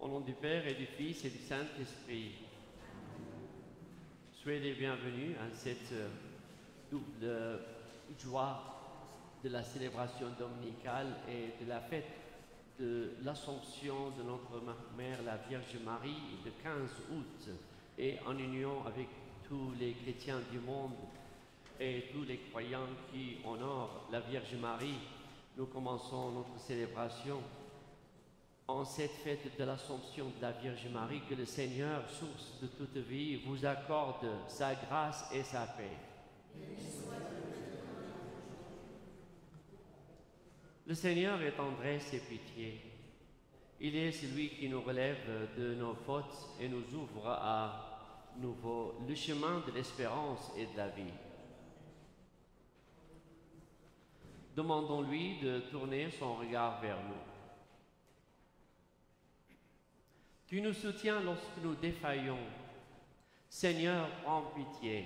Au nom du Père et du Fils et du Saint-Esprit. Soyez les bienvenus à cette double joie de la célébration dominicale et de la fête de l'Assomption de notre Mère, la Vierge Marie, le 15 août, et en union avec tous les chrétiens du monde et tous les croyants qui honorent la Vierge Marie, nous commençons notre célébration en cette fête de l'Assomption de la Vierge Marie, que le Seigneur, source de toute vie, vous accorde sa grâce et sa paix. Le Seigneur est tendresse et pitié. Il est celui qui nous relève de nos fautes et nous ouvre à nouveau le chemin de l'espérance et de la vie. Demandons-lui de tourner son regard vers nous. Tu nous soutiens lorsque nous défaillons. Seigneur, prends pitié.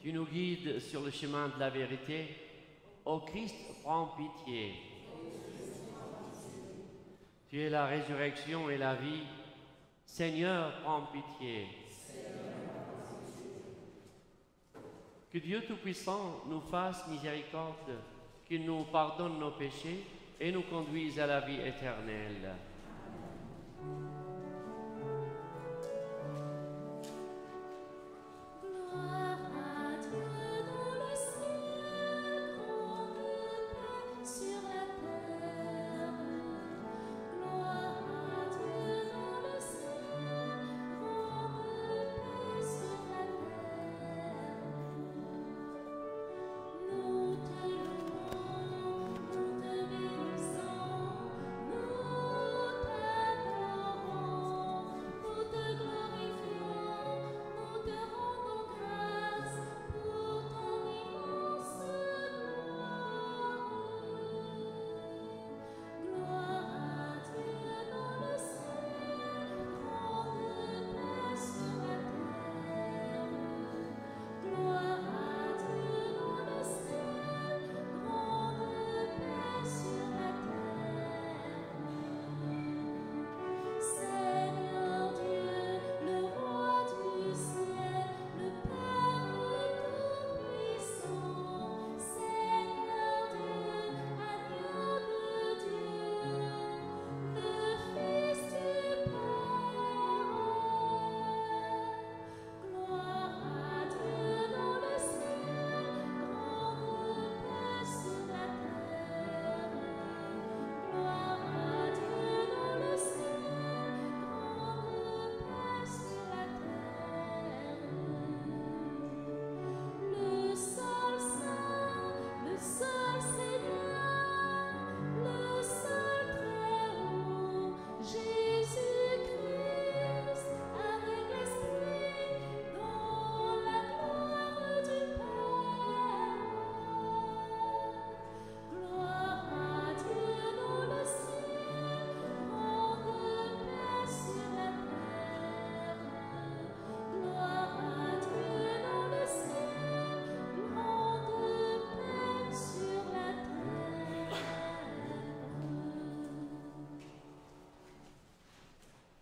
Tu nous guides sur le chemin de la vérité. Ô Christ, prends pitié. Tu es la résurrection et la vie. Seigneur, prends pitié. Que Dieu Tout-Puissant nous fasse miséricorde, qu'il nous pardonne nos péchés et nous conduise à la vie éternelle.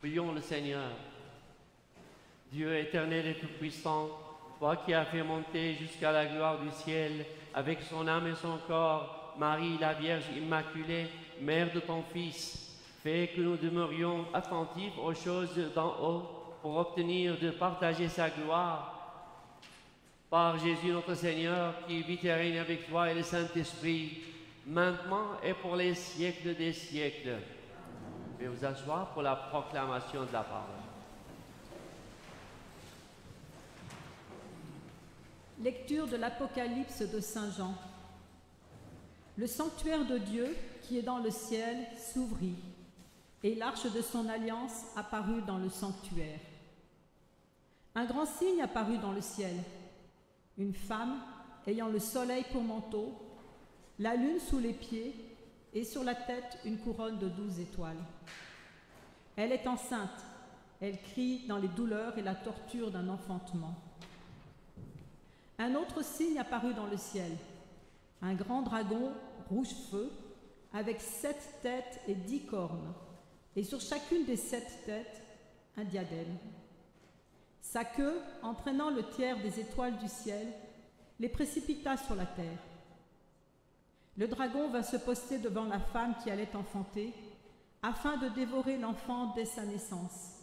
Prions le Seigneur. Dieu éternel et tout-puissant, toi qui as fait monter jusqu'à la gloire du ciel, avec son âme et son corps, Marie la Vierge Immaculée, Mère de ton Fils, fais que nous demeurions attentifs aux choses d'en haut pour obtenir de partager sa gloire. Par Jésus notre Seigneur, qui vit et règne avec toi et le Saint-Esprit, maintenant et pour les siècles des siècles. Veuillez vous asseoir pour la proclamation de la parole. Lecture de l'Apocalypse de Saint Jean. Le sanctuaire de Dieu, qui est dans le ciel, s'ouvrit, et l'arche de son alliance apparut dans le sanctuaire. Un grand signe apparut dans le ciel. Une femme ayant le soleil pour manteau, la lune sous les pieds, et sur la tête une couronne de 12 étoiles. Elle est enceinte, elle crie dans les douleurs et la torture d'un enfantement. Un autre signe apparut dans le ciel, un grand dragon rouge feu, avec 7 têtes et 10 cornes, et sur chacune des 7 têtes, un diadème. Sa queue, entraînant le tiers des étoiles du ciel, les précipita sur la terre. Le dragon va se poster devant la femme qui allait enfanter, afin de dévorer l'enfant dès sa naissance.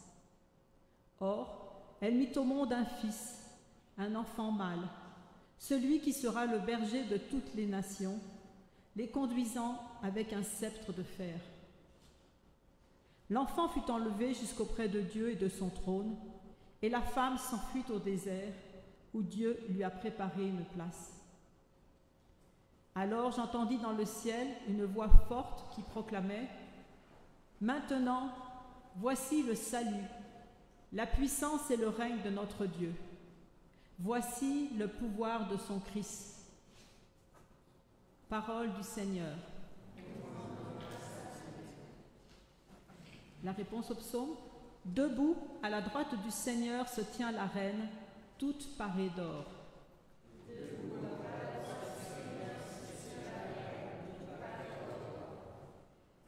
Or, elle mit au monde un fils, un enfant mâle, celui qui sera le berger de toutes les nations, les conduisant avec un sceptre de fer. L'enfant fut enlevé jusqu'auprès de Dieu et de son trône, et la femme s'enfuit au désert, où Dieu lui a préparé une place. Alors j'entendis dans le ciel une voix forte qui proclamait « Maintenant, voici le salut, la puissance et le règne de notre Dieu. Voici le pouvoir de son Christ. » Parole du Seigneur. La réponse au psaume. Debout, à la droite du Seigneur, se tient la reine, toute parée d'or.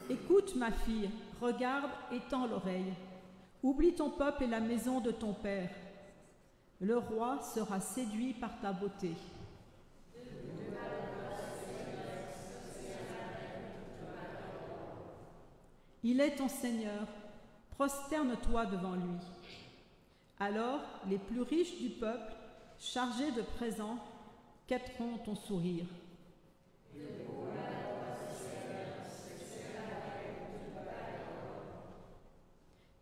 Écoute, ma fille, regarde et tends l'oreille. Oublie ton peuple et la maison de ton père. Le roi sera séduit par ta beauté. Il est ton Seigneur, prosterne-toi devant lui. Alors les plus riches du peuple, chargés de présents, quêteront ton sourire.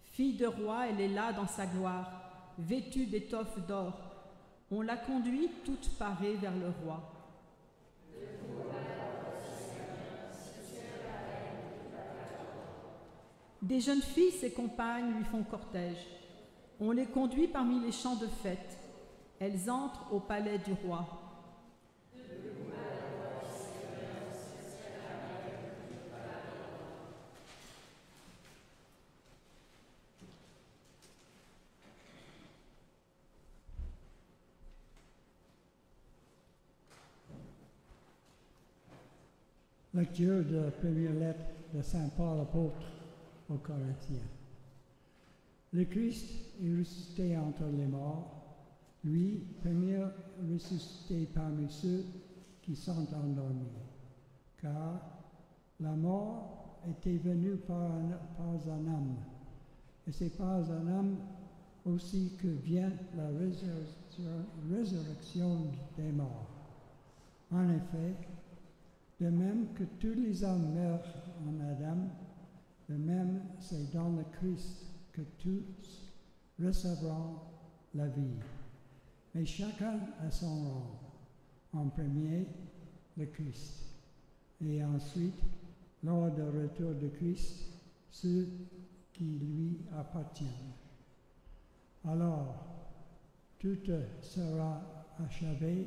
Fille de roi, elle est là dans sa gloire, vêtue d'étoffes d'or. On la conduit toute parée vers le roi. Des jeunes filles, ses compagnes, lui font cortège. On les conduit parmi les champs de fête. Elles entrent au palais du roi. Lecture de la première lettre de Saint Paul apôtre aux Corinthiens. Le Christ est ressuscité entre les morts, lui, premier ressuscité parmi ceux qui sont endormis. Car la mort était venue par un homme, et c'est par un homme aussi que vient la résurrection des morts. En effet, de même que tous les hommes meurent en Adam, de même c'est dans le Christ que tous recevront la vie. Mais chacun à son rang. En premier, le Christ. Et ensuite, lors du retour de Christ, ceux qui lui appartiennent. Alors, tout sera achevé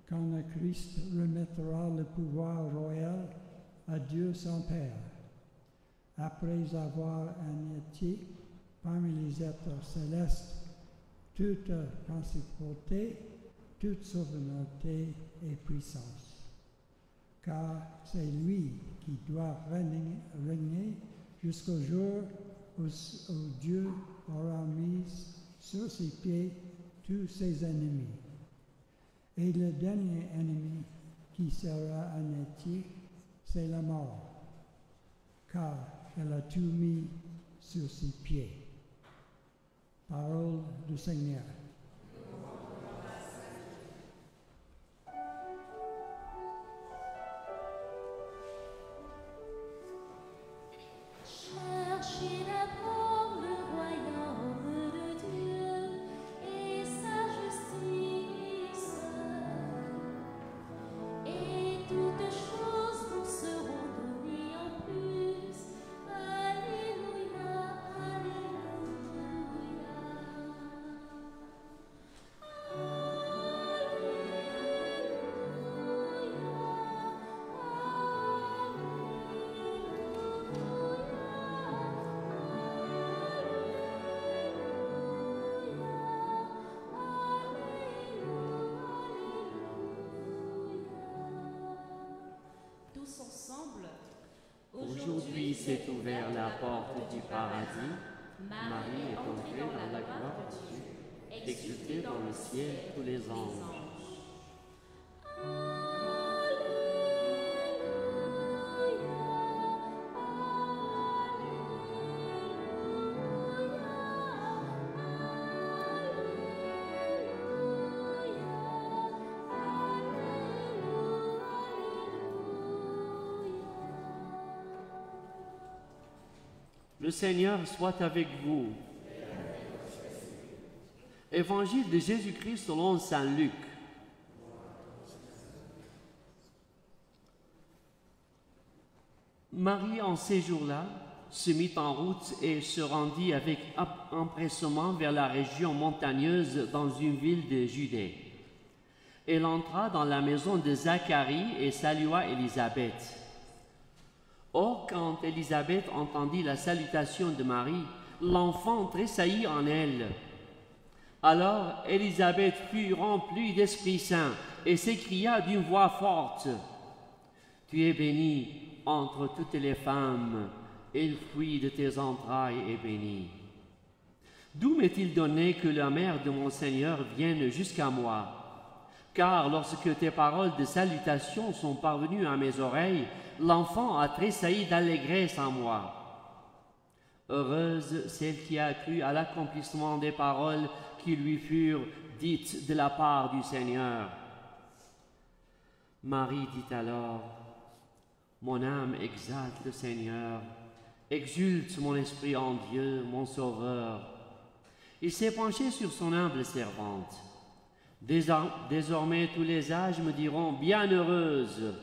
quand le Christ remettra le pouvoir royal à Dieu son Père, après avoir anéanti parmi les êtres célestes toute principauté, toute souveraineté et puissance. Car c'est lui qui doit régner jusqu'au jour où Dieu aura mis sur ses pieds tous ses ennemis. Et le dernier ennemi qui sera anéanti, c'est la mort, car elle a tout mis sur ses pieds. Parole du Seigneur. Cherchez d'abord le royaume de Dieu et sa justice, et toutes choses vous seront données en plus. Alléluia, alléluia. s'est ouvert la porte du paradis. Marie est entrée dans la gloire de Dieu, exaltée dans le ciel tous les anges. Le Seigneur soit avec vous. Évangile de Jésus-Christ selon saint Luc. Marie, en ces jours-là, se mit en route et se rendit avec empressement vers la région montagneuse dans une ville de Judée. Elle entra dans la maison de Zacharie et salua Élisabeth. Or, quand Élisabeth entendit la salutation de Marie, l'enfant tressaillit en elle. Alors Élisabeth fut remplie d'Esprit Saint et s'écria d'une voix forte, « Tu es bénie entre toutes les femmes, et le fruit de tes entrailles est béni. D'où m'est-il donné que la mère de mon Seigneur vienne jusqu'à moi ? Car lorsque tes paroles de salutation sont parvenues à mes oreilles, l'enfant a tressailli d'allégresse en moi. Heureuse celle qui a cru à l'accomplissement des paroles qui lui furent dites de la part du Seigneur. » Marie dit alors, « Mon âme exalte le Seigneur, exulte mon esprit en Dieu, mon Sauveur. » Il s'est penché sur son humble servante. Désormais tous les âges me diront, « Bienheureuse !»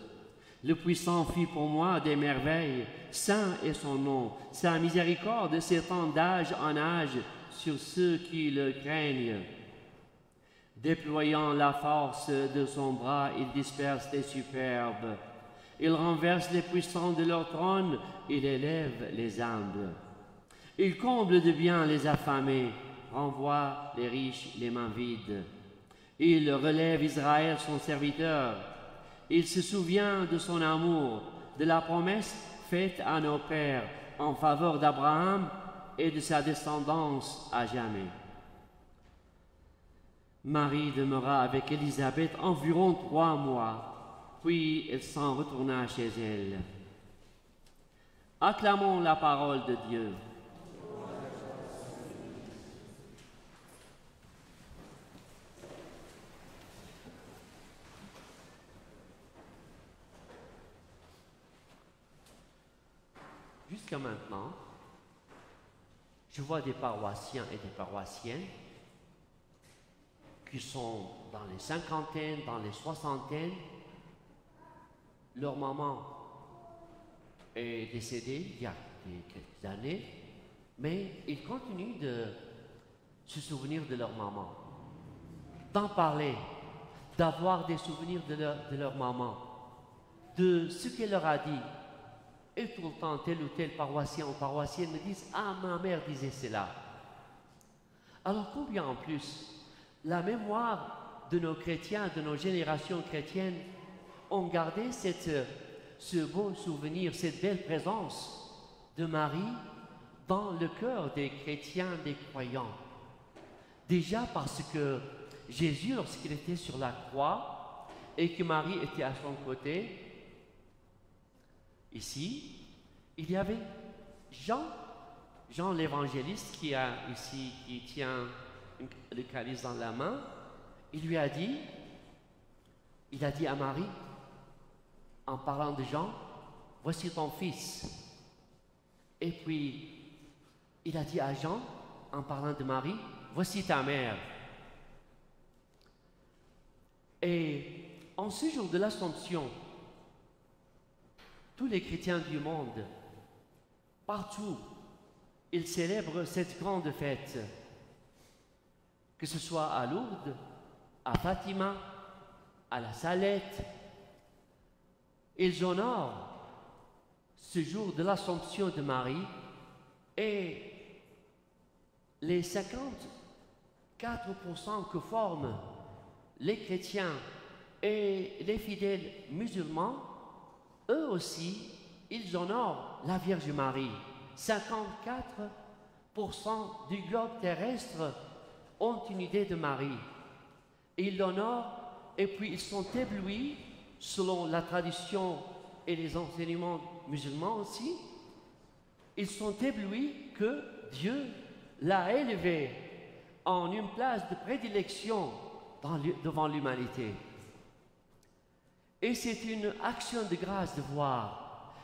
Le Puissant fit pour moi des merveilles, saint est son nom, sa miséricorde s'étend d'âge en âge sur ceux qui le craignent. Déployant la force de son bras, il disperse les superbes. Il renverse les puissants de leur trône, il élève les humbles. Il comble de bien les affamés, renvoie les riches les mains vides. Il relève Israël son serviteur. Il se souvient de son amour, de la promesse faite à nos pères en faveur d'Abraham et de sa descendance à jamais. Marie demeura avec Élisabeth environ 3 mois, puis elle s'en retourna chez elle. Acclamons la parole de Dieu. Jusqu'à maintenant, je vois des paroissiens et des paroissiennes qui sont dans les cinquantaines, dans les soixantaines. Leur maman est décédée il y a quelques années, mais ils continuent de se souvenir de leur maman, d'en parler, d'avoir des souvenirs de leur maman, de ce qu'elle leur a dit. Et tout le temps, tel ou tel paroissien ou paroissienne me disent « Ah, ma mère disait cela ». Alors combien en plus la mémoire de nos chrétiens, de nos générations chrétiennes, ont gardé ce beau souvenir, cette belle présence de Marie dans le cœur des chrétiens, des croyants. Déjà parce que Jésus, lorsqu'il était sur la croix et que Marie était à son côté, ici, il y avait Jean l'évangéliste qui tient le calice dans la main. Il a dit à Marie, en parlant de Jean, « Voici ton fils ». Et puis, il a dit à Jean, en parlant de Marie, « Voici ta mère ». Et en ce jour de l'Assomption, tous les chrétiens du monde, partout, ils célèbrent cette grande fête, que ce soit à Lourdes, à Fatima, à la Salette. Ils honorent ce jour de l'Assomption de Marie et les 54% que forment les chrétiens et les fidèles musulmans, eux aussi ils honorent la Vierge Marie. 54% du globe terrestre ont une idée de Marie. Ils l'honorent et puis ils sont éblouis, selon la tradition et les enseignements musulmans aussi, ils sont éblouis que Dieu l'a élevée en une place de prédilection devant l'humanité. Et c'est une action de grâce de voir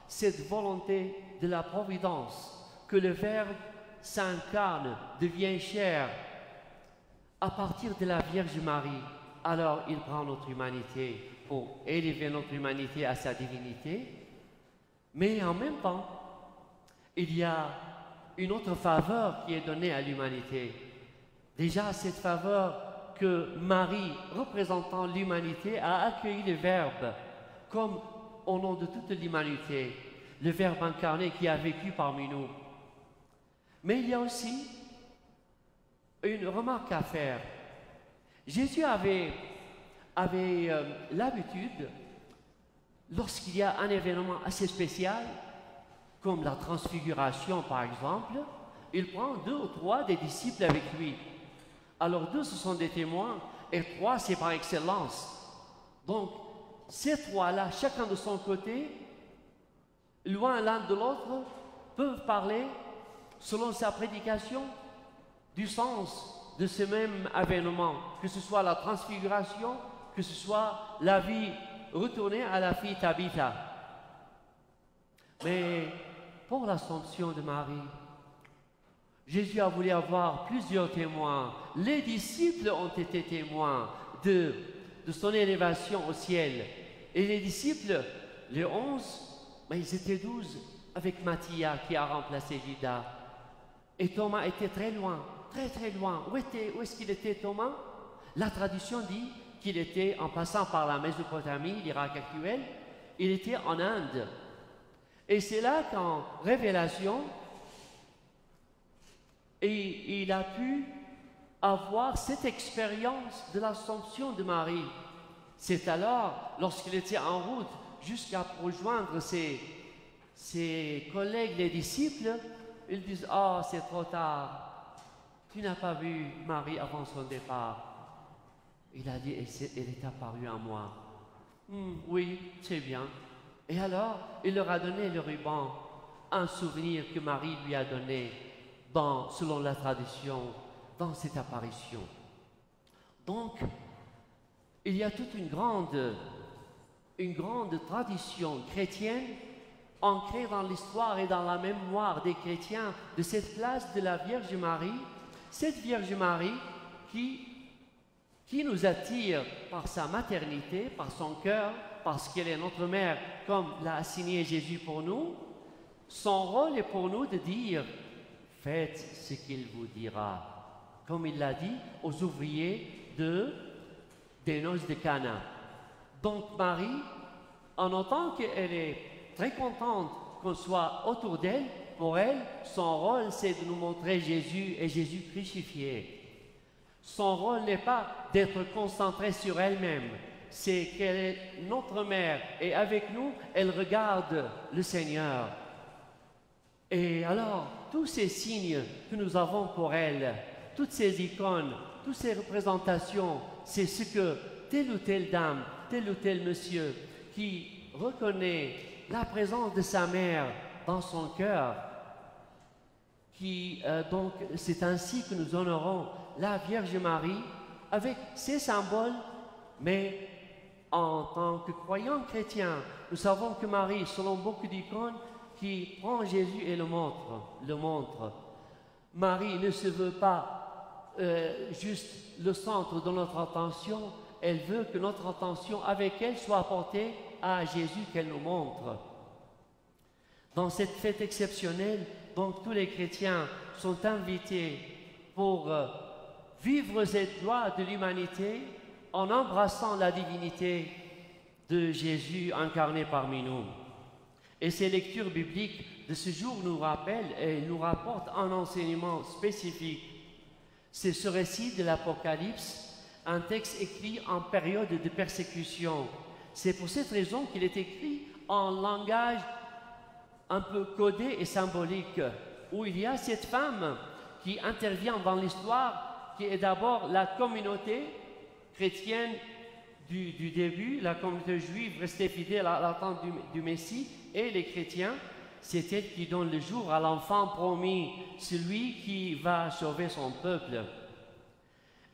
cette volonté de la providence, que le Verbe s'incarne, devient chair à partir de la Vierge Marie. Alors il prend notre humanité pour élever notre humanité à sa divinité, mais en même temps, il y a une autre faveur qui est donnée à l'humanité. Déjà, cette faveur que Marie, représentant l'humanité, a accueilli le Verbe comme au nom de toute l'humanité, le Verbe incarné qui a vécu parmi nous. Mais il y a aussi une remarque à faire. Jésus avait l'habitude, lorsqu'il y a un événement assez spécial, comme la transfiguration par exemple, il prend 2 ou 3 des disciples avec lui. Alors 2, ce sont des témoins, et 3, c'est par excellence. Donc, ces 3-là, chacun de son côté, loin l'un de l'autre, peuvent parler, selon sa prédication, du sens de ce même événement, que ce soit la transfiguration, que ce soit la vie retournée à la fille Tabitha. Mais pour l'Assomption de Marie, Jésus a voulu avoir plusieurs témoins. Les disciples ont été témoins de son élévation au ciel. Et les disciples, les 11, mais ils étaient 12 avec Matthias qui a remplacé Judas. Et Thomas était très loin, très très loin. Où est-ce qu'il était Thomas? La tradition dit qu'il était, en passant par la Mésopotamie, l'Irak actuel, il était en Inde. Et c'est là qu'en Révélation, et il a pu avoir cette expérience de l'Assomption de Marie. C'est alors, lorsqu'il était en route jusqu'à rejoindre ses collègues, les disciples, ils disent « Ah, c'est trop tard, tu n'as pas vu Marie avant son départ. » Il a dit « Elle est apparue à moi. » Oui, c'est bien. Et alors, il leur a donné le ruban, un souvenir que Marie lui a donné, selon la tradition, dans cette apparition. Donc, il y a toute une grande tradition chrétienne ancrée dans l'histoire et dans la mémoire des chrétiens de cette place de la Vierge Marie, cette Vierge Marie qui nous attire par sa maternité, par son cœur, parce qu'elle est notre mère, comme l'a assigné Jésus pour nous. Son rôle est pour nous de dire « Faites ce qu'il vous dira », comme il l'a dit aux ouvriers des noces de Cana. Donc Marie, en autant qu'elle est très contente qu'on soit autour d'elle, pour elle, son rôle c'est de nous montrer Jésus et Jésus crucifié. Son rôle n'est pas d'être concentrée sur elle-même, c'est qu'elle est notre mère et avec nous, elle regarde le Seigneur. Et alors, tous ces signes que nous avons pour elle, toutes ces icônes, toutes ces représentations, c'est ce que telle ou telle dame, tel ou tel monsieur qui reconnaît la présence de sa mère dans son cœur, donc c'est ainsi que nous honorons la Vierge Marie avec ses symboles, mais en tant que croyants chrétiens, nous savons que Marie, selon beaucoup d'icônes, qui prend Jésus et le montre. Marie ne se veut pas juste le centre de notre attention, elle veut que notre attention avec elle soit portée à Jésus qu'elle nous montre. Dans cette fête exceptionnelle, donc tous les chrétiens sont invités pour vivre cette joie de l'humanité en embrassant la divinité de Jésus incarné parmi nous. Et ces lectures bibliques de ce jour nous rappellent et nous rapportent un enseignement spécifique. C'est ce récit de l'Apocalypse, un texte écrit en période de persécution. C'est pour cette raison qu'il est écrit en langage un peu codé et symbolique, où il y a cette femme qui intervient dans l'histoire, qui est d'abord la communauté chrétienne du début, la communauté juive restée fidèle à l'attente du Messie, et les chrétiens, c'est elle qui donne le jour à l'enfant promis, celui qui va sauver son peuple.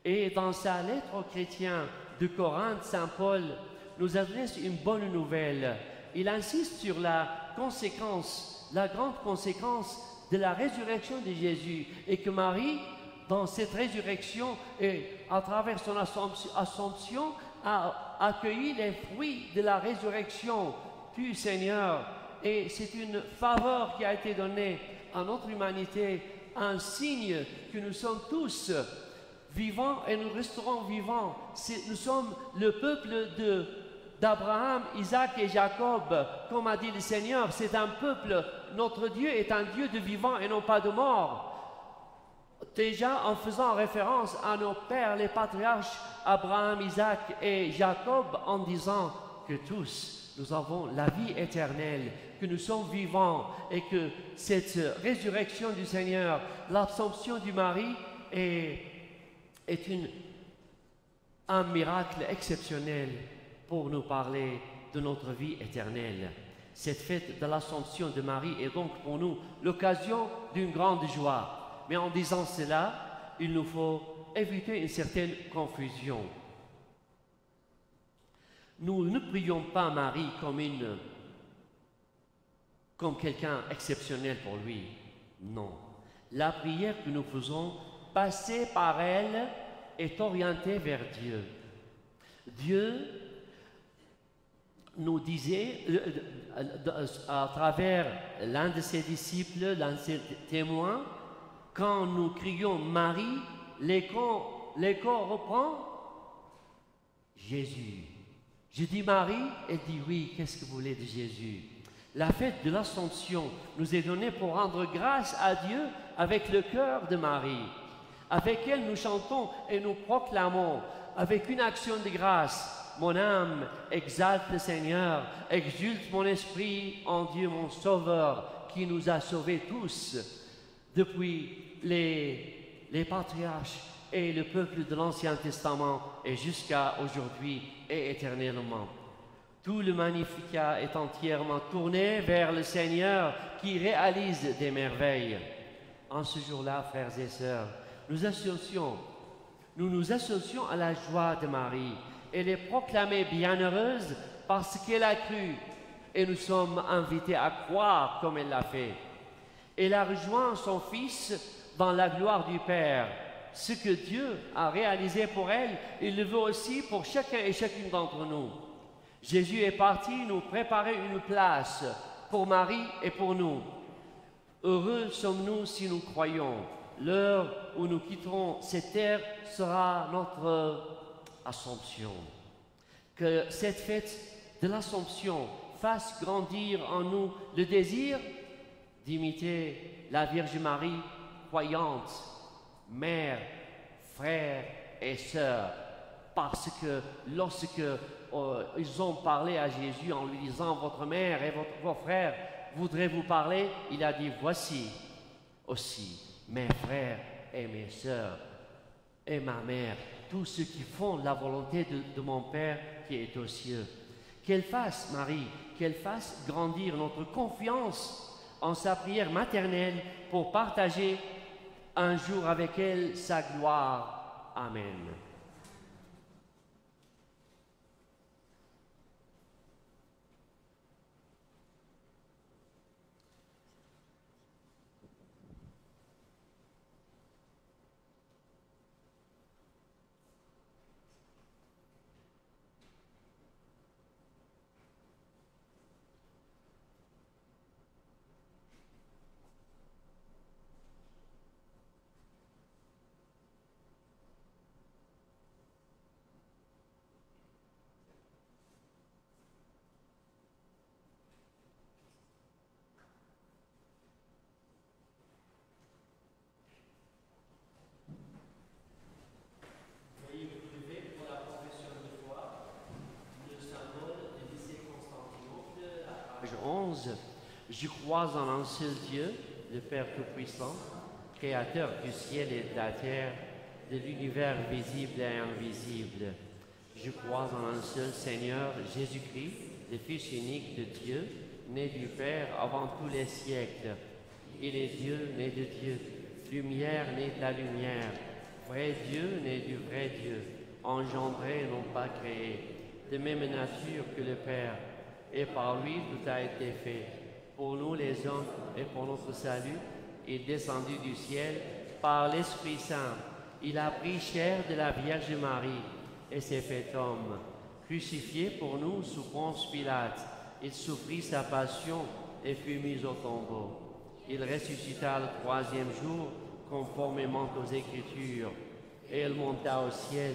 Et dans sa lettre aux chrétiens de Corinthe, Saint Paul nous adresse une bonne nouvelle. Il insiste sur la conséquence, la grande conséquence de la résurrection de Jésus, et que Marie, dans cette résurrection et à travers son assomption, a accueilli les fruits de la résurrection du Seigneur. Et c'est une faveur qui a été donnée à notre humanité, un signe que nous sommes tous vivants et nous resterons vivants. Nous sommes le peuple d'Abraham, Isaac et Jacob, comme a dit le Seigneur. C'est un peuple, notre Dieu est un Dieu de vivants et non pas de morts. Déjà en faisant référence à nos pères, les patriarches Abraham, Isaac et Jacob, en disant que tous nous avons la vie éternelle, que nous sommes vivants et que cette résurrection du Seigneur, l'Assomption du Marie est un miracle exceptionnel pour nous parler de notre vie éternelle. Cette fête de l'Assomption de Marie est donc pour nous l'occasion d'une grande joie. Mais en disant cela, il nous faut éviter une certaine confusion. Nous ne prions pas Marie comme quelqu'un exceptionnel pour lui. Non. La prière que nous faisons, passée par elle, est orientée vers Dieu. Dieu nous disait, à travers l'un de ses disciples, l'un de ses témoins, quand nous crions Marie, l'écho reprend Jésus. Je dis Marie, elle dit oui, qu'est-ce que vous voulez de Jésus? La fête de l'Assomption nous est donnée pour rendre grâce à Dieu avec le cœur de Marie. Avec elle, nous chantons et nous proclamons avec une action de grâce. Mon âme exalte le Seigneur, exulte mon esprit en Dieu mon Sauveur, qui nous a sauvés tous depuis les patriarches et le peuple de l'Ancien Testament et jusqu'à aujourd'hui et éternellement. Tout le Magnificat est entièrement tourné vers le Seigneur qui réalise des merveilles. En ce jour-là, frères et sœurs, nous nous associons à la joie de Marie. Elle est proclamée bienheureuse parce qu'elle a cru, et nous sommes invités à croire comme elle l'a fait. Elle a rejoint son Fils dans la gloire du Père. Ce que Dieu a réalisé pour elle, il le veut aussi pour chacun et chacune d'entre nous. Jésus est parti nous préparer une place pour Marie et pour nous. Heureux sommes-nous si nous croyons. L'heure où nous quitterons cette terre sera notre Assomption. Que cette fête de l'Assomption fasse grandir en nous le désir d'imiter la Vierge Marie, croyante, mère, frère et sœur, parce que lorsque ils ont parlé à Jésus en lui disant « Votre mère et vos frères voudraient vous parler », il a dit « Voici aussi mes frères et mes sœurs et ma mère, tous ceux qui font la volonté de mon Père qui est aux cieux. » Qu'elle fasse, Marie, qu'elle fasse grandir notre confiance en sa prière maternelle pour partager un jour avec elle sa gloire. Amen. Je crois en un seul Dieu, le Père Tout-Puissant, Créateur du ciel et de la terre, de l'univers visible et invisible. Je crois en un seul Seigneur, Jésus-Christ, le Fils unique de Dieu, né du Père avant tous les siècles. Il est Dieu, né de Dieu, lumière, né de la lumière, vrai Dieu, né du vrai Dieu, engendré, non pas créé, de même nature que le Père, et par lui tout a été fait. Pour nous les hommes et pour notre salut, il est descendu du ciel par l'Esprit Saint. Il a pris chair de la Vierge Marie et s'est fait homme. Crucifié pour nous sous Ponce Pilate, il souffrit sa passion et fut mis au tombeau. Il ressuscita le troisième jour, conformément aux Écritures, et il monta au ciel.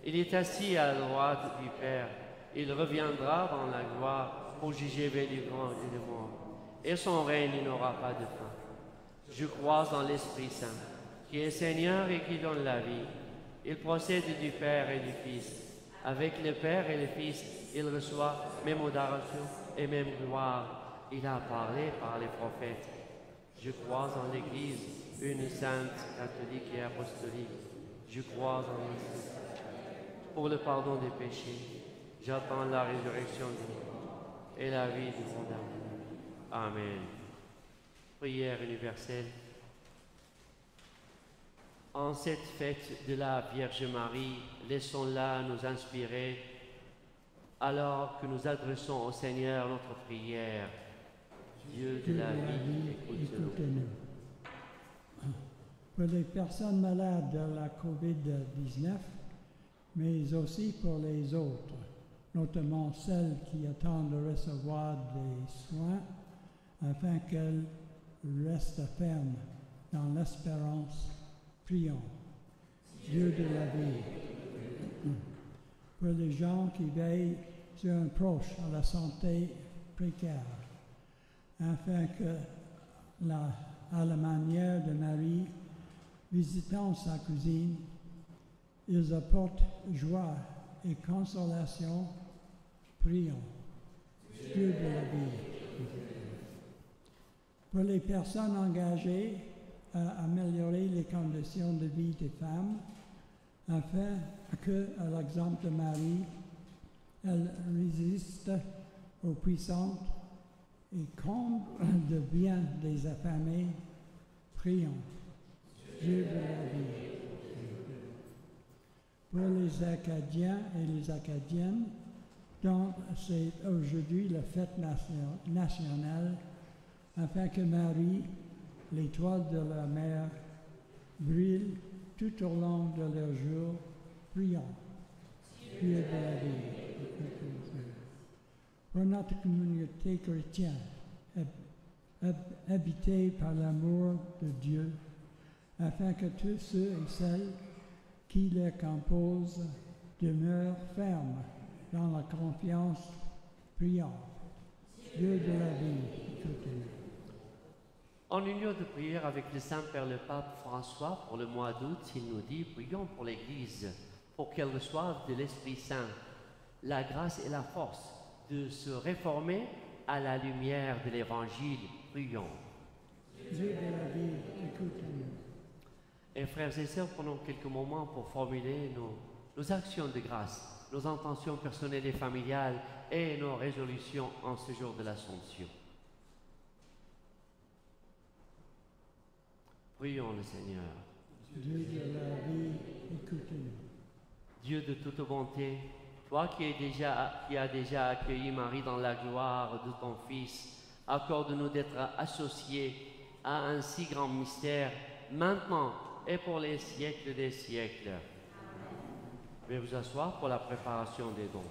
Il est assis à la droite du Père. Il reviendra dans la gloire pour juger les vivants et les morts. Et son règne n'aura pas de fin. Je crois en l'Esprit Saint, qui est Seigneur et qui donne la vie. Il procède du Père et du Fils. Avec le Père et le Fils, il reçoit même adoration et même gloire. Il a parlé par les prophètes. Je crois en l'Église, une sainte, catholique et apostolique. Je crois en l'Église pour le pardon des péchés. J'attends la résurrection du monde et la vie du monde. Amen. Prière universelle. En cette fête de la Vierge Marie, laissons-la nous inspirer alors que nous adressons au Seigneur notre prière. Dieu de la vie, écoute-nous. Pour les personnes malades de la COVID-19, mais aussi pour les autres, notamment celles qui attendent de recevoir des soins, afin qu'elles restent fermes dans l'espérance. Prions. Dieu de la vie. Pour les gens qui veillent sur un proche à la santé précaire, afin que, à la manière de Marie, visitant sa cousine, ils apportent joie et consolation. Prions. Dieu de la vie. Pour les personnes engagées à améliorer les conditions de vie des femmes, afin que, à l'exemple de Marie, elles résistent aux puissantes et comblent de bien des affamés, prions. Dieu de la vie. Pour les Acadiens et les Acadiennes, dont c'est aujourd'hui la fête nationale, afin que Marie, l'étoile de la mer, brille tout au long de leur jour, prions. Dieu de la vie. Pour notre communauté chrétienne, habitée par l'amour de Dieu, afin que tous ceux et celles qui les composent demeurent fermes dans la confiance, prions. Dieu de la vie, écoutez-nous. En union de prière avec le Saint-Père le Pape François, pour le mois d'août, il nous dit, prions pour l'Église, pour qu'elle reçoive de l'Esprit Saint la grâce et la force de se réformer à la lumière de l'Évangile. Prions. Dieu de la vie, écoute-nous. Et frères et sœurs, prenons quelques moments pour formuler nos actions de grâce, nos intentions personnelles et familiales et nos résolutions en ce jour de l'Assomption. Prions le Seigneur. Dieu de la vie, écoutez-nous. Dieu de toute bonté, toi qui as déjà accueilli Marie dans la gloire de ton Fils, accorde-nous d'être associés à un si grand mystère, maintenant et pour les siècles des siècles. Veuillez vous asseoir pour la préparation des dons.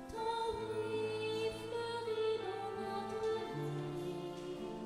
Ton vie fleurit dans notre vie.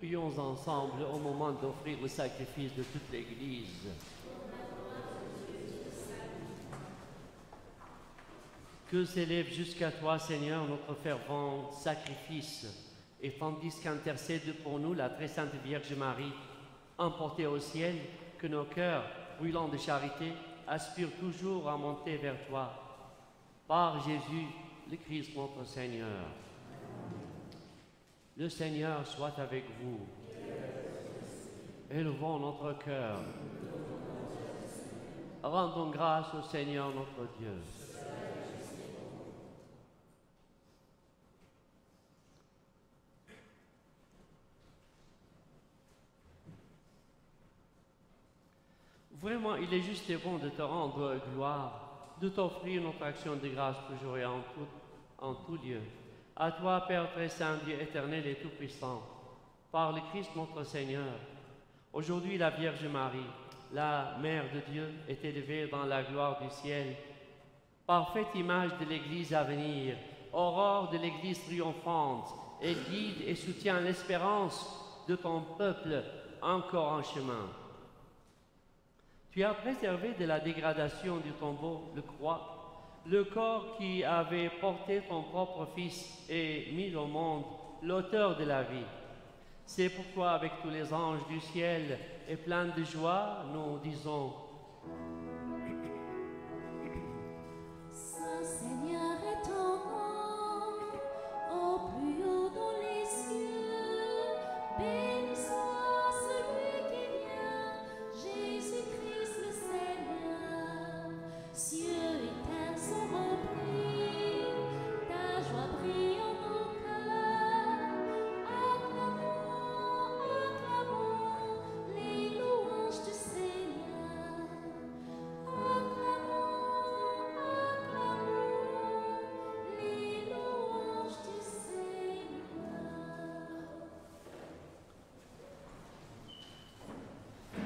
Prions ensemble au moment d'offrir le sacrifice de toute l'Église. Que s'élève jusqu'à toi, Seigneur, notre fervent sacrifice, et tandis qu'intercède pour nous la très sainte Vierge Marie, emportée au ciel, que nos cœurs, brûlants de charité, aspirent toujours à monter vers toi. Par Jésus, le Christ notre Seigneur. Le Seigneur soit avec vous. Élevons notre cœur. Rendons grâce au Seigneur notre Dieu. Vraiment, il est juste et bon de te rendre gloire, de t'offrir notre action de grâce toujours et en tout lieu. À toi, Père très saint, Dieu éternel et tout-puissant, par le Christ notre Seigneur. Aujourd'hui, la Vierge Marie, la Mère de Dieu, est élevée dans la gloire du ciel. Parfaite image de l'Église à venir, aurore de l'Église triomphante, et guide et soutient l'espérance de ton peuple encore en chemin. Tu as préservé de la dégradation du tombeau le corps qui avait porté ton propre Fils et mis au monde l'auteur de la vie. C'est pourquoi, avec tous les anges du ciel et pleins de joie, nous disons: Saint Seigneur est ton nom, au plus haut dans les cieux. Béni soit celui qui vient, Jésus-Christ le Seigneur. Cieux et terre sont remplis, ta joie brille en nos cœurs. Acclamons, acclamons les louanges du Seigneur. Acclamons, acclamons les louanges du Seigneur.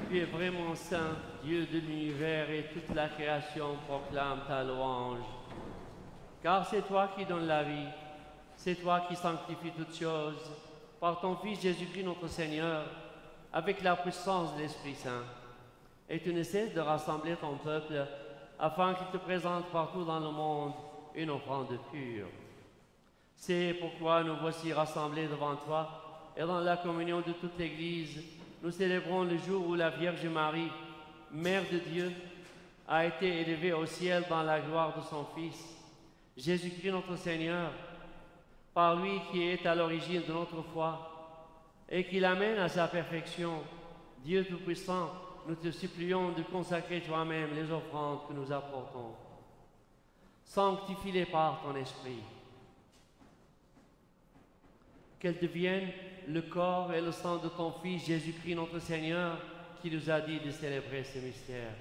Tu es vraiment saint, Dieu de l'univers, et toute la création proclame ta louange. Car c'est toi qui donnes la vie, c'est toi qui sanctifies toutes choses, par ton Fils Jésus-Christ notre Seigneur, avec la puissance de l'Esprit Saint. Et tu ne cesses de rassembler ton peuple, afin qu'il te présente partout dans le monde une offrande pure. C'est pourquoi nous voici rassemblés devant toi, et dans la communion de toute l'Église, nous célébrons le jour où la Vierge Marie, Mère de Dieu, a été élevée au ciel dans la gloire de son Fils, Jésus-Christ notre Seigneur, par lui qui est à l'origine de notre foi et qui l'amène à sa perfection. Dieu Tout-Puissant, nous te supplions de consacrer toi-même les offrandes que nous apportons. Sanctifie-les par ton Esprit. Qu'elles deviennent le corps et le sang de ton Fils Jésus-Christ notre Seigneur, qui nous a dit de célébrer ce mystère.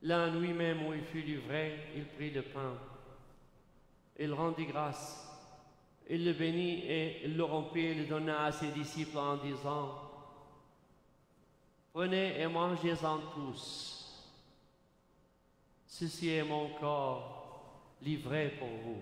La nuit même où il fut livré, il prit le pain. Il rendit grâce. Il le bénit et il le rompit et le donna à ses disciples en disant: Prenez et mangez-en tous. Ceci est mon corps livré pour vous.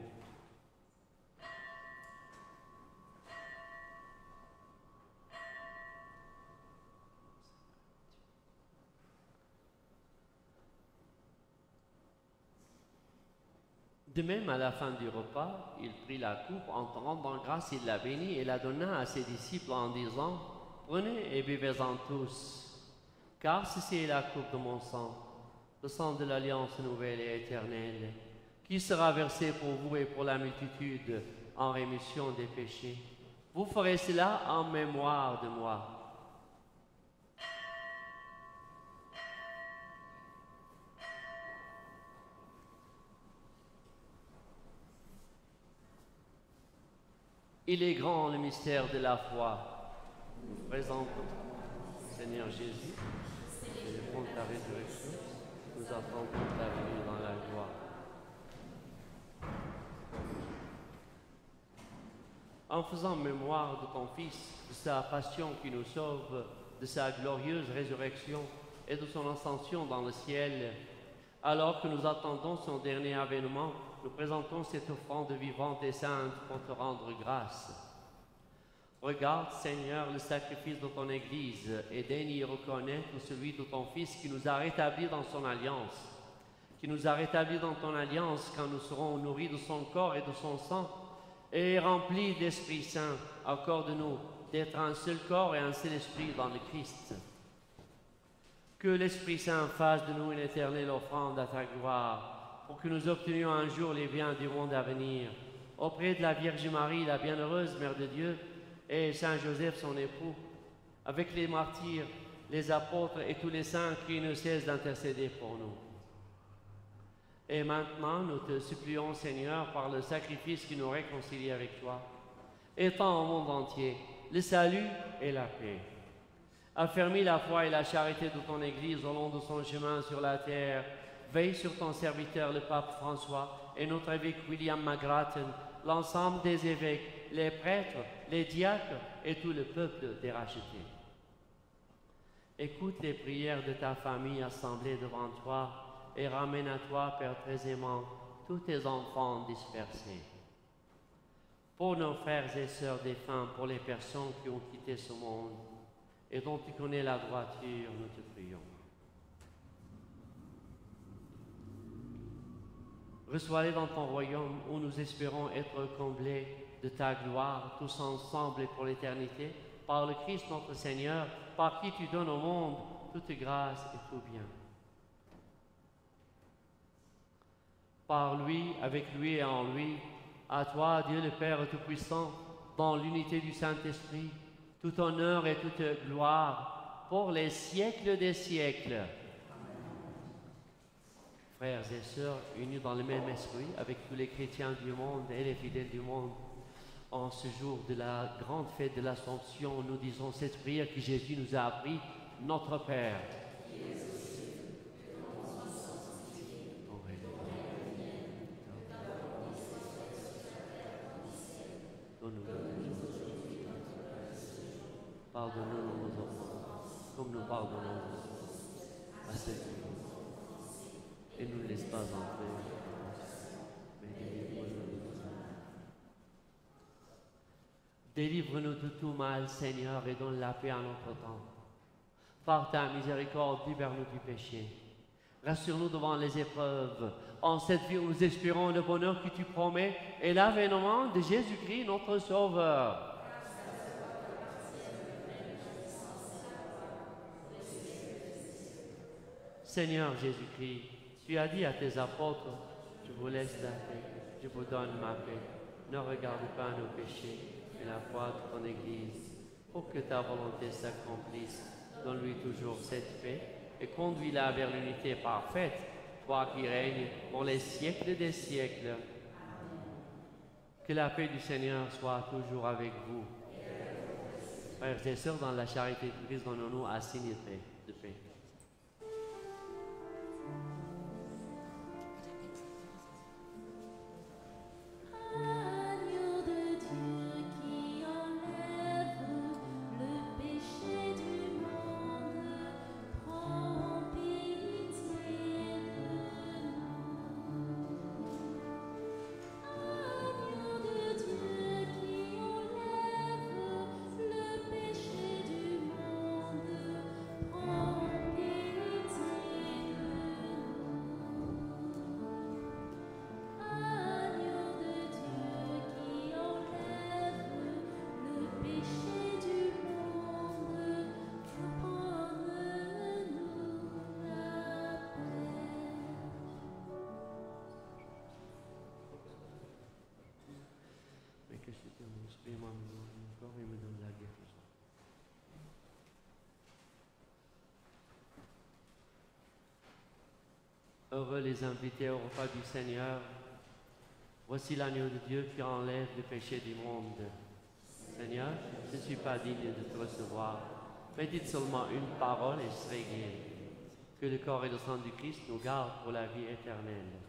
De même, à la fin du repas, il prit la coupe, en te rendant grâce, il la bénit et la donna à ses disciples en disant: Prenez et buvez-en tous, car ceci est la coupe de mon sang, le sang de l'alliance nouvelle et éternelle, qui sera versé pour vous et pour la multitude en rémission des péchés. Vous ferez cela en mémoire de moi. Il est grand le mystère de la foi. Nous présentons Seigneur Jésus, célébrons ta résurrection, nous attendons ta venue dans la gloire. En faisant mémoire de ton Fils, de sa passion qui nous sauve, de sa glorieuse résurrection et de son ascension dans le ciel, alors que nous attendons son dernier avènement, nous présentons cette offrande vivante et sainte pour te rendre grâce. Regarde, Seigneur, le sacrifice de ton Église et daigne y reconnaître celui de ton Fils qui nous a rétablis dans son alliance, qui nous a rétablis dans ton alliance quand nous serons nourris de son corps et de son sang et remplis d'Esprit Saint. Accorde-nous d'être un seul corps et un seul esprit dans le Christ. Que l'Esprit Saint fasse de nous une éternelle offrande à ta gloire, pour que nous obtenions un jour les biens du monde à venir, auprès de la Vierge Marie, la bienheureuse Mère de Dieu, et Saint Joseph, son époux, avec les martyrs, les apôtres et tous les saints qui ne cessent d'intercéder pour nous. Et maintenant, nous te supplions, Seigneur, par le sacrifice qui nous réconcilie avec toi, étends au monde entier le salut et la paix. Affermis la foi et la charité de ton Église au long de son chemin sur la terre. Veille sur ton serviteur, le pape François, et notre évêque William McGrattan, l'ensemble des évêques, les prêtres, les diacres et tout le peuple des rachetés. Écoute les prières de ta famille assemblée devant toi et ramène à toi, Père très aimant, tous tes enfants dispersés. Pour nos frères et sœurs défunts, pour les personnes qui ont quitté ce monde et dont tu connais la droiture, nous te prions. Reçois-les dans ton royaume où nous espérons être comblés de ta gloire, tous ensemble et pour l'éternité, par le Christ notre Seigneur, par qui tu donnes au monde toute grâce et tout bien. Par lui, avec lui et en lui, à toi, Dieu le Père Tout-Puissant, dans l'unité du Saint-Esprit, tout honneur et toute gloire pour les siècles des siècles. Frères et sœurs, unis dans le même esprit, avec tous les chrétiens du monde et les fidèles du monde, en ce jour de la grande fête de l'Assomption, nous disons cette prière que Jésus nous a appris, notre Père. Pardonne-nous nos offenses, comme nous pardonnons à ceux qui nous offensent. Et ne nous laisse pas entrer, mais délivre-nous de tout mal. Délivre-nous de tout mal, Seigneur, et donne la paix à notre temps. Par ta miséricorde, libère-nous du péché. Rassure-nous devant les épreuves. En cette vie où nous espérons le bonheur que tu promets et l'avènement de Jésus-Christ, notre Sauveur. Seigneur Jésus-Christ, tu as dit à tes apôtres, je vous laisse la paix, je vous donne ma paix. Ne regarde pas nos péchés, mais la foi de ton Église. Pour que ta volonté s'accomplisse, donne-lui toujours cette paix et conduis-la vers l'unité parfaite, toi qui règnes pour les siècles des siècles. Que la paix du Seigneur soit toujours avec vous. Frères et sœurs, dans la charité de Christ, donnons-nous un signe de paix. Agneau de Dieu qui enlève le péché du monde, prends pitié de nous. Agneau de Dieu qui enlève le péché du monde, prends pitié de nous. Agneau de Dieu qui enlève le péché du monde, accorde-nous la paix. Mais que je te mon esprit, mon corps, et me donne la guérison. Heureux les invités au repas du Seigneur. Voici l'agneau de Dieu qui enlève le péché du monde. Seigneur, je ne suis pas digne de te recevoir, mais dites seulement une parole et je serai guéri. Que le corps et le sang du Christ nous gardent pour la vie éternelle.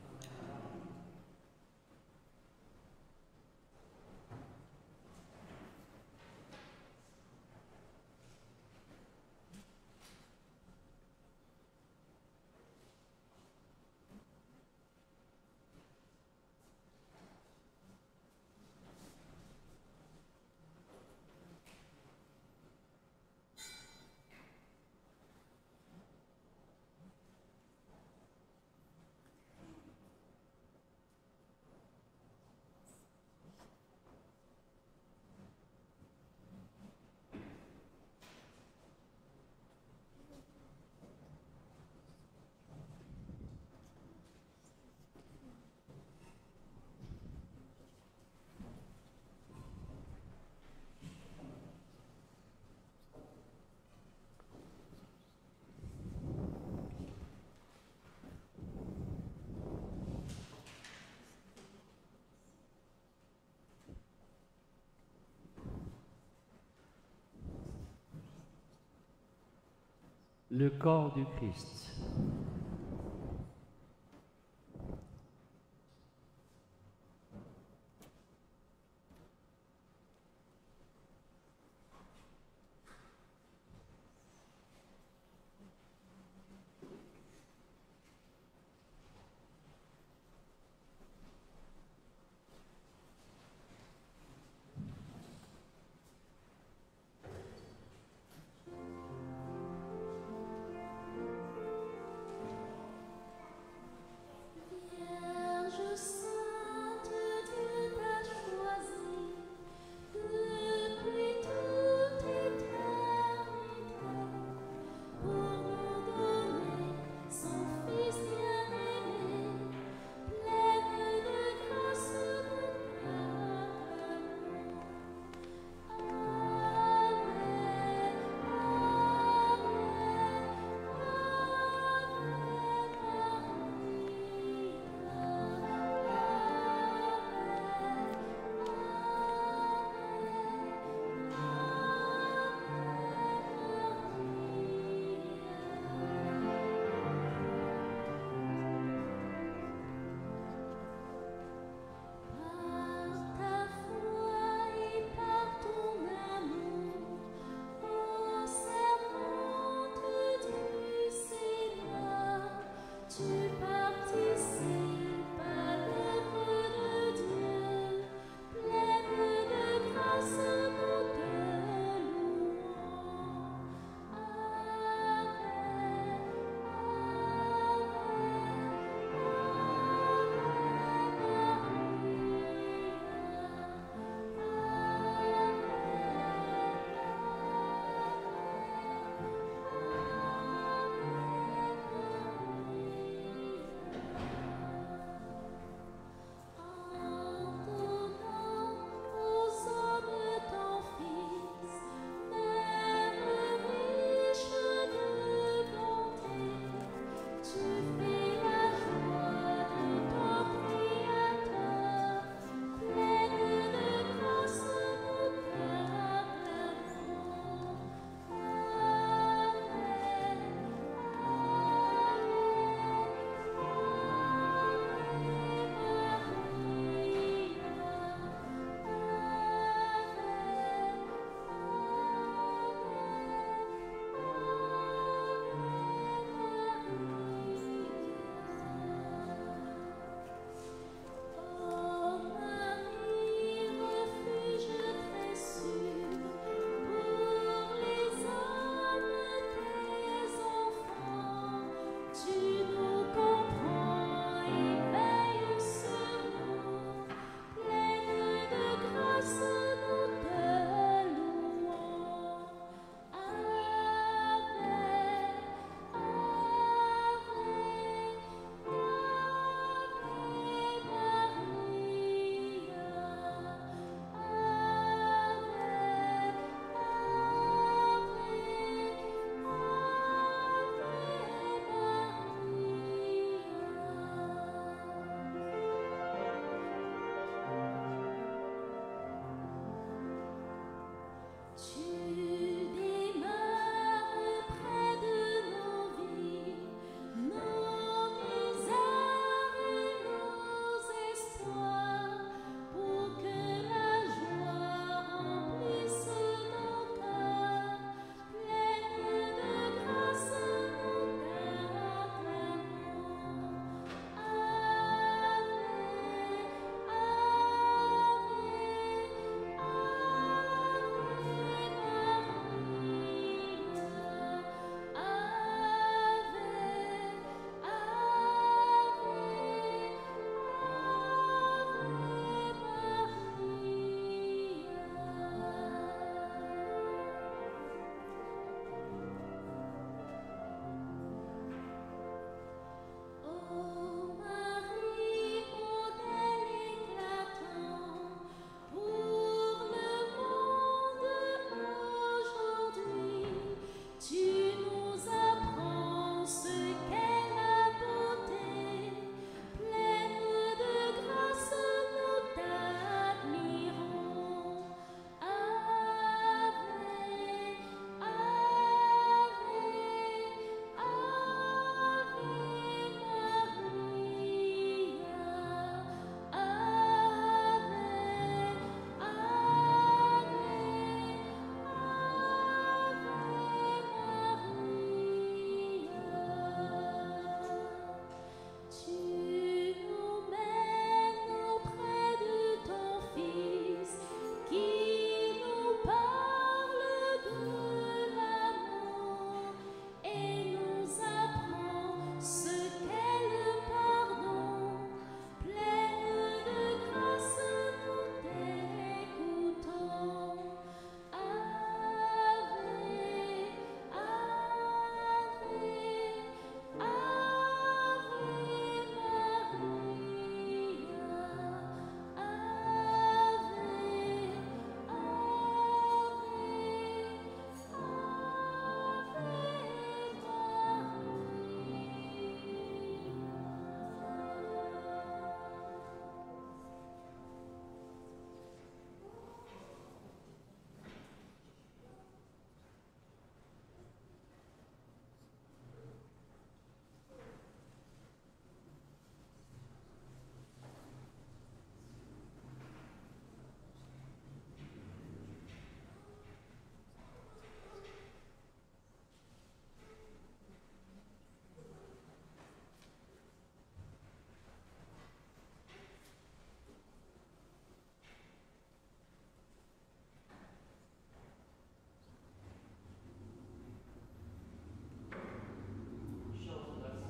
Le corps du Christ.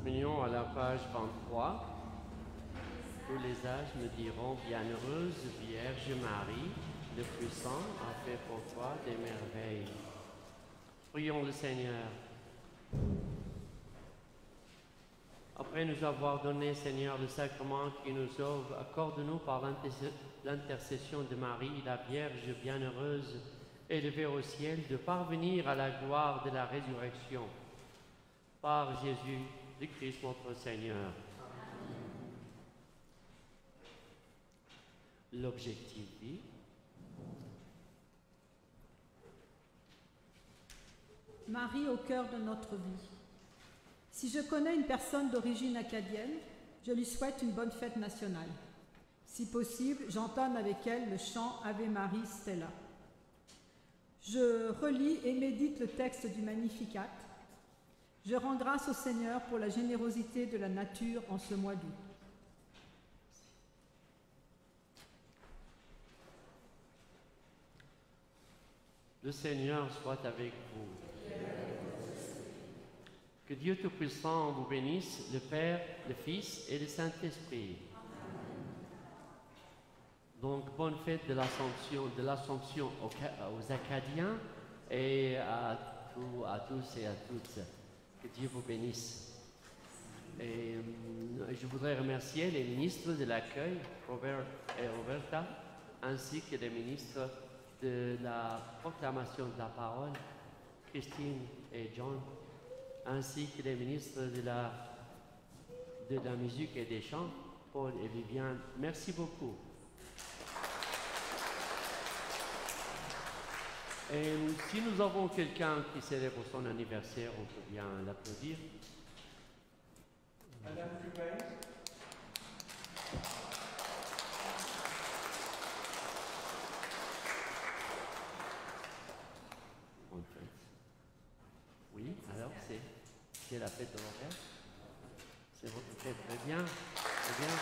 communion à la page 23. Tous les âges me diront, bienheureuse Vierge Marie, le Puissant a fait pour toi des merveilles. Prions le Seigneur. Après nous avoir donné, Seigneur, le sacrement qui nous sauve, accorde-nous par l'intercession de Marie, la Vierge bienheureuse, élevée au ciel, de parvenir à la gloire de la résurrection. Par Jésus, le Christ notre Seigneur. L'objectif vie. Marie au cœur de notre vie. Si je connais une personne d'origine acadienne, je lui souhaite une bonne fête nationale. Si possible, j'entame avec elle le chant Ave Maria Stella. Je relis et médite le texte du Magnificat. Je rends grâce au Seigneur pour la générosité de la nature en ce mois d'août. Le Seigneur soit avec vous. Que Dieu Tout-Puissant vous bénisse, le Père, le Fils et le Saint-Esprit. Donc, bonne fête de l'Assomption aux Acadiens et à tous et à toutes. Que Dieu vous bénisse. Et je voudrais remercier les ministres de l'accueil, Robert et Roberta, ainsi que les ministres de la proclamation de la parole, Christine et John, ainsi que les ministres de la musique et des chants, Paul et Viviane. Merci beaucoup. Et si nous avons quelqu'un qui célèbre son anniversaire, on peut bien l'applaudir. Madame Dubin. Oui, alors c'est la fête de l'horaire. C'est votre fête, très bien, merci.